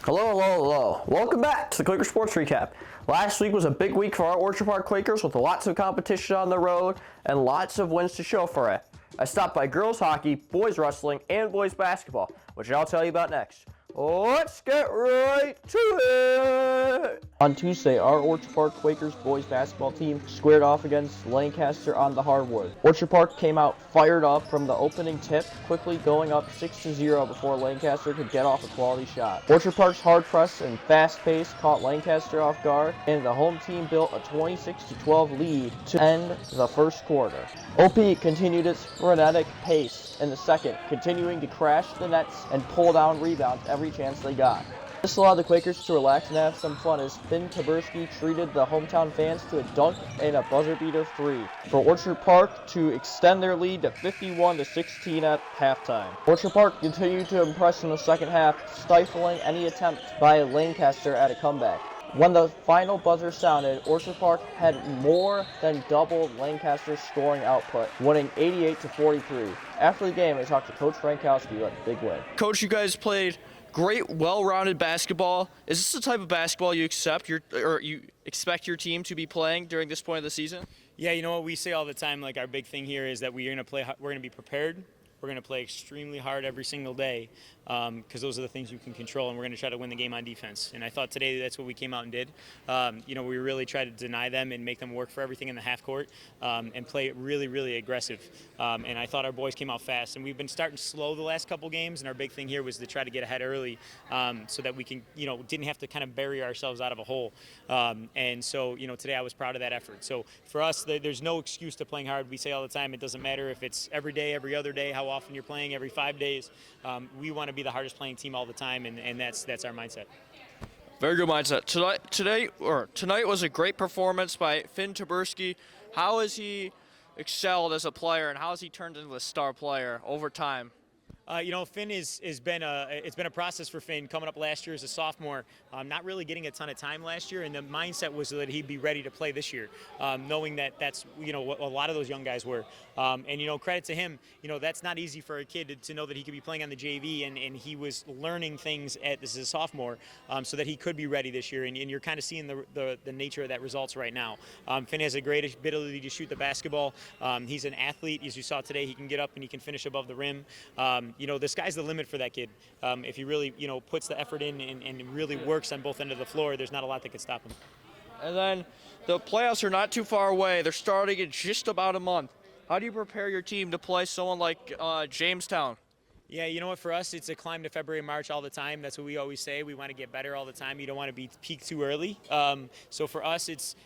Hello, hello, hello. Welcome back to the Quaker Sports Recap. Last week was a big week for our Orchard Park Quakers with lots of competition on the road and lots of wins to show for it. I stopped by girls hockey, boys wrestling, and boys basketball, which I'll tell you about next. Let's get right to it! On Tuesday, our Orchard Park Quakers boys basketball team squared off against Lancaster on the hardwood. Orchard Park came out fired up from the opening tip, quickly going up 6-0 before Lancaster could get off a quality shot. Orchard Park's hard press and fast pace caught Lancaster off guard, and the home team built a 26-12 lead to end the first quarter. OP continued its frenetic pace in the second, continuing to crash the nets and pull down rebounds every chance they got. This allowed the Quakers to relax and have some fun as Finn Taberski treated the hometown fans to a dunk and a buzzer beater three for Orchard Park to extend their lead to 51-16 at halftime. Orchard Park continued to impress in the second half, stifling any attempt by Lancaster at a comeback. When the final buzzer sounded, Orchard Park had more than doubled Lancaster's scoring output, winning 88-43. After the game, I talked to Coach Frankowski about the big win. Coach, you guys played great, well-rounded basketball. Is this the type of basketball you expect your team to be playing during this point of the season? Yeah, you know what we say all the time, like our big thing here is that we're going to be prepared. We're going to play extremely hard every single day because those are the things you can control, and we're going to try to win the game on defense. And I thought today that's what we came out and did. We really tried to deny them and make them work for everything in the half court and play really, really aggressive. And I thought our boys came out fast. And we've been starting slow the last couple games, and our big thing here was to try to get ahead early so that we can, didn't have to kind of bury ourselves out of a hole. And so, today I was proud of that effort. So for us, there's no excuse to playing hard. We say all the time, it doesn't matter if it's every day, every other day, how often you're playing, every 5 days. We want to be the hardest playing team all the time, and that's our mindset. Very good mindset. Tonight was a great performance by Finn Taberski. How has he excelled as a player, and how has he turned into a star player over time? Finn it's been a process for Finn coming up last year as a sophomore, not really getting a ton of time last year, and the mindset was that he'd be ready to play this year, knowing that that's what a lot of those young guys were. And credit to him, that's not easy for a kid to know that he could be playing on the JV, and he was learning things as a sophomore, so that he could be ready this year, and you're kind of seeing the nature of that results right now. Finn has a great ability to shoot the basketball. He's an athlete, as you saw today. He can get up and he can finish above the rim. The sky's the limit for that kid. If he really, puts the effort in and really works on both ends of the floor, there's not a lot that could stop him. And then the playoffs are not too far away. They're starting in just about a month. How do you prepare your team to play someone like Jamestown? Yeah, you know what, for us, it's a climb to February, March all the time. That's what we always say. We want to get better all the time. You don't want to be peak too early. So for us, it's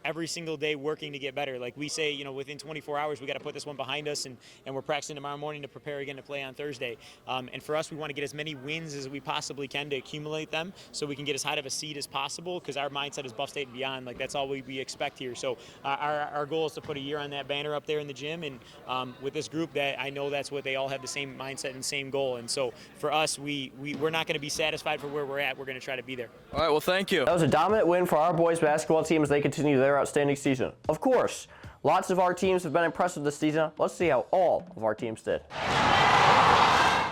every single day working to get better. Like we say, within 24 hours, we got to put this one behind us, and we're practicing tomorrow morning to prepare again to play on Thursday. And for us, we want to get as many wins as we possibly can to accumulate them so we can get as high of a seed as possible, because our mindset is Buff State and beyond. Like, that's all we expect here. So our goal is to put a year on that banner up there in the gym, and with this group, that I know that's what they all have the same mindset and same goal. And so for us, we're not going to be satisfied for where we're at. We're going to try to be there. All right, well, thank you. That was a dominant win for our boys basketball team as they continue their outstanding season. Of course, lots of our teams have been impressive this season. Let's see how all of our teams did.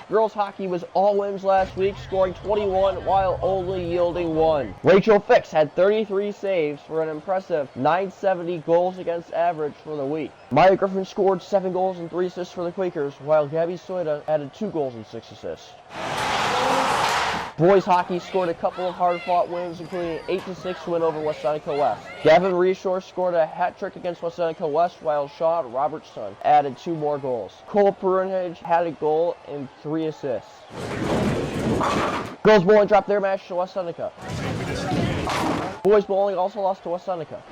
Girls hockey was all wins last week, scoring 21 while only yielding 1. Rachel Fix had 33 saves for an impressive 970 goals against average for the week. Maya Griffin scored 7 goals and 3 assists for the Quakers, while Gabby Soida added 2 goals and 6 assists. Boys hockey scored a couple of hard-fought wins, including an 8-6 win over West Seneca West. Gavin Reshore scored a hat trick against West Seneca West, while Sean Robertson added 2 more goals. Cole Perunhage had a goal and 3 assists. Girls bowling dropped their match to West Seneca. Boys bowling also lost to West Seneca.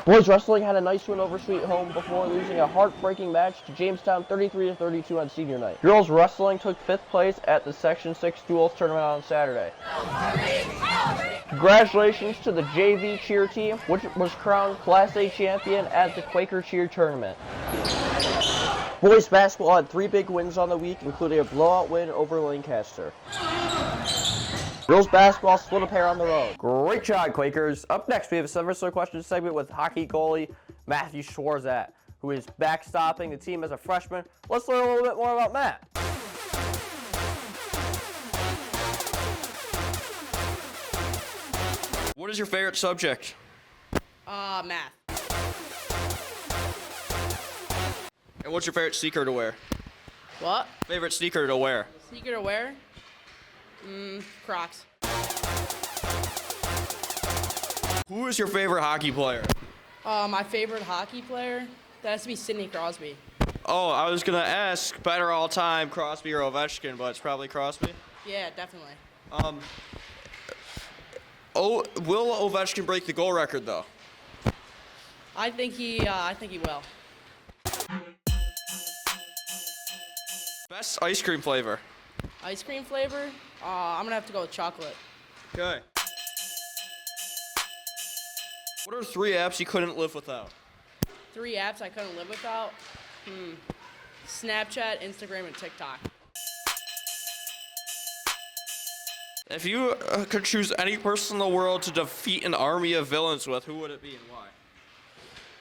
Boys wrestling had a nice win over Sweet Home before losing a heartbreaking match to Jamestown 33-32 on senior night. Girls wrestling took 5th place at the Section 6 duels tournament on Saturday. Congratulations to the JV cheer team, which was crowned Class A champion at the Quaker cheer tournament. Boys basketball had 3 big wins on the week, including a blowout win over Lancaster. Girls basketball split a pair on the road. Great job, Quakers. Up next, we have a 7 question segment with hockey goalie Matthew Schwarzat, who is backstopping the team as a freshman. Let's learn a little bit more about Matt. What is your favorite subject? Math. And what's your favorite sneaker to wear? What? Favorite sneaker to wear? Sneaker to wear? Crocs. Who is your favorite hockey player? My favorite hockey player? That has to be Sidney Crosby. Oh, I was gonna ask better all time, Crosby or Ovechkin, but it's probably Crosby. Yeah, definitely. Will Ovechkin break the goal record though? I think he will. Best ice cream flavor? Ice cream flavor? I'm gonna have to go with chocolate. Okay. What are 3 apps you couldn't live without? 3 apps I couldn't live without? Snapchat, Instagram, and TikTok. If you could choose any person in the world to defeat an army of villains with, who would it be and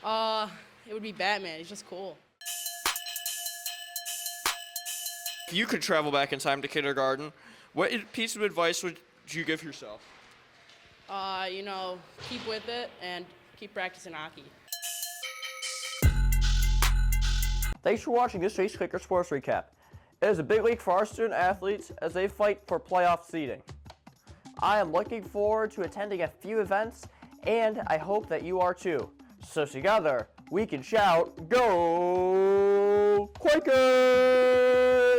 why? It would be Batman. He's just cool. If you could travel back in time to kindergarten, what piece of advice would you give yourself? Keep with it and keep practicing hockey. Thanks for watching this week's Quaker Sports Recap. It is a big week for our student athletes as they fight for playoff seeding. I am looking forward to attending a few events, and I hope that you are too. So together, we can shout, Go Quakers!